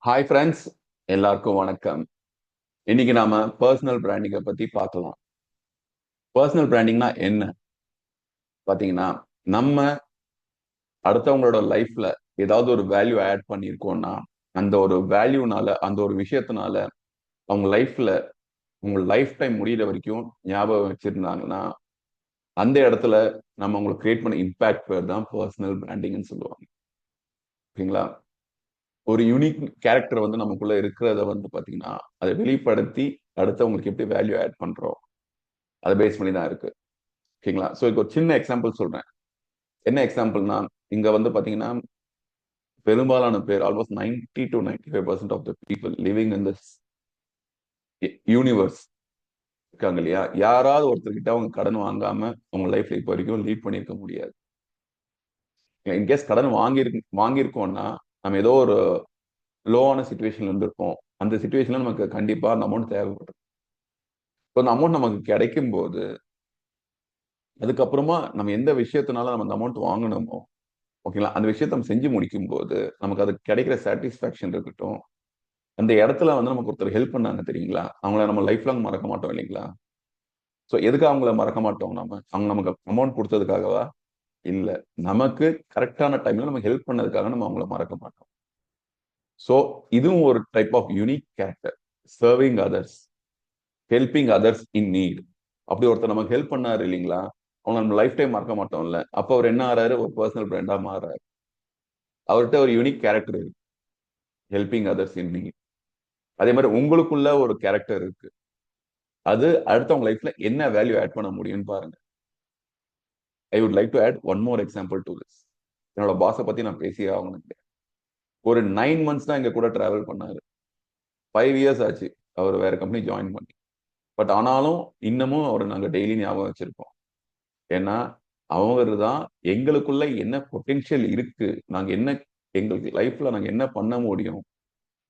Hi friends, எல்லாருக்கும் வணக்கம். இன்னைக்கு நாம பர்சனல் பிராண்டிங்கை பத்தி பார்க்கலாம். பர்சனல் பிராண்டிங்னா என்ன பாத்தீங்கன்னா, நம்ம அடுத்தவங்களோட லைஃப்ல ஏதாவது ஒரு வேல்யூ ஆட் பண்ணியிருக்கோம்னா, அந்த ஒரு வேல்யூனால, அந்த ஒரு விஷயத்தினால அவங்க லைஃப்ல உங்க லைஃப் டைம் முடியிற வரைக்கும் ஞாபகம் வச்சிருந்தாங்கன்னா, அந்த இடத்துல நம்ம உங்களுக்கு கிரியேட் பண்ண இம்பாக்ட் பேர் தான் பர்சனல் பிராண்டிங்னு சொல்லுவாங்க. ஓகேங்களா? ஒரு யூனிக் கேரக்டர் வந்து நமக்குள்ள இருக்கிறத வந்து பாத்தீங்கன்னா, அதை வெளிப்படுத்தி அடுத்தவங்களுக்கு எப்படி வேல்யூ ஆட் பண்றோம், அதை பேஸ் பண்ணி தான் இருக்கு. ஓகேங்களா? ஸோ இதுக்கு ஒரு சின்ன எக்ஸாம்பிள் சொல்றேன். என்ன எக்ஸாம்பிள்னா, இங்க வந்து பாத்தீங்கன்னா, பெரும்பாலான பேர் almost 90 to 95% of the people living in this universe இருக்காங்க இல்லையா? யாராவது ஒருத்தர்கிட்ட அவங்க கடன் வாங்காம அவங்க லைஃப்ல இப்போ வரைக்கும் லீட் பண்ணியிருக்க முடியாது. இன்கேஸ் கடன் வாங்கியிருக்கோம்னா, நம்ம ஏதோ ஒரு லோவான சிச்சுவேஷன்ல இருந்திருப்போம். அந்த சிச்சுவேஷன்ல நமக்கு கண்டிப்பா அந்த அமௌண்ட் தேவைப்படும். ஸோ அந்த அமௌண்ட் நமக்கு கிடைக்கும் போது, அதுக்கப்புறமா நம்ம எந்த விஷயத்தினால நம்ம அந்த அமௌண்ட் வாங்கணுமோ, ஓகேங்களா? அந்த விஷயத்த நம்ம செஞ்சு முடிக்கும்போது, நமக்கு அது கிடைக்கிற சாட்டிஸ்ஃபேக்ஷன் இருக்கட்டும், அந்த இடத்துல வந்து நமக்கு ஒருத்தர் ஹெல்ப் பண்ணாங்க தெரியுங்களா? அவங்கள நம்ம லைஃப் லாங் மறக்க மாட்டோம் இல்லைங்களா? ஸோ எதுக்கு அவங்கள மறக்க மாட்டோம் நாம? அவங்க நமக்கு அமௌண்ட் குடுத்ததுக்காகவா? இல்ல. நமக்கு கரெக்ட்டான டைம்ல நமக்கு ஹெல்ப் பண்ணதுக்காக நம்ம அவங்கள மறக்க மாட்டோம். ஸோ இதுவும் ஒரு type of unique character. Serving others, helping others in need. அப்படி ஒருத்தர் நமக்கு ஹெல்ப் பண்ணாரு இல்லைங்களா? அவங்கள நம்ம லைஃப் டைம் மறக்க மாட்டோம்ல. அப்ப அவர் என்ன ஆறாரு? ஒரு பெர்சனல் பிராண்டா மாறுறாரு. அவர்ட்ட ஒரு யூனிக் கேரக்டர் இருக்கு. Helping others in NEET. அதே மாரி உங்களுக்குள்ள ஒரு கேரக்டர் இருக்கு. அது அடுத்தவங்க லைஃப்ல என்ன வேல்யூ ஆட் பண்ண முடியும்னு பாருங்க. I would like to add one more example to this. என்னோட பாஸ பத்தி நான் பேசியே ஆகணும். ஒரு 9 மந்த்ஸ் தான் எங்க கூட டிராவல் பண்ணாரு. 5 இயர்ஸ் ஆச்சு. அவர் வேற கம்பெனி ஜாயின் பண்ணி. பட் ஆனாலும் இன்னமும் அவர நாங்க டெய்லி ஞாபகம் வச்சிருப்போம். ஏன்னா, அவரு தான் எங்களுக்குள்ள என்ன பொட்டன்ஷியல் இருக்கு, நாங்க என்ன எங்களுக்கு லைஃப்ல நாங்க என்ன பண்ண முடியும்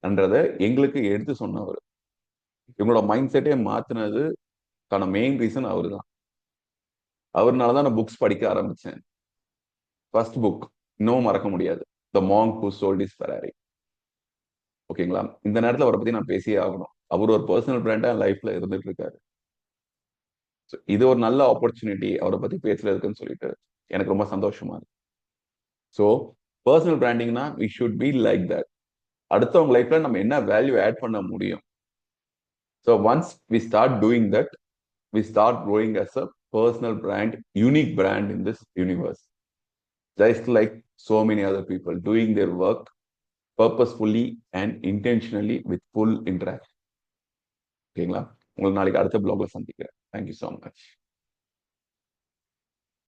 என்றத எங்களுக்கு எடுத்து சொன்னவரு. எங்களோட மைண்ட் செட்டே மாத்துனதுக்கான மெயின் ரீசன் அவரு தான். அவருனால தான் நான் புக்ஸ் படிக்க ஆரம்பிச்சேன். ஃபர்ஸ்ட் புக் இன்னமும் மறக்க முடியாது. த Monk who sold his Ferrari. ஓகேங்களா? இந்த நேரத்துல அவர பத்தி நான் பேசியே ஆகணும். அவரு ஒரு பெர்சனல் பிராண்டா என் லைஃப்ல இருந்துட்டு இருக்காரு. So, இது ஒரு நல்ல ஆப்பர்ச்சுனிட்டி அவர பத்தி பேசுறதுக்குன்னு சொல்லிட்டு எனக்கு ரொம்ப சந்தோஷமா இருக்கு. ஸோ பெர்சனல் பிராண்டிங்னா we should be like that. அடுத்தவங்க லைஃப்ல நம்ம என்ன வேல்யூ ஆட் பண்ண முடியும். So once we start doing that, we start growing as a personal brand, unique brand in this universe. Just like so many other people doing their work purposefully and intentionally with full interaction. ஓகேங்களா? உங்களை நாளைக்கு அடுத்த பிளாக்ல சந்திக்கிறேன். Thank you so much.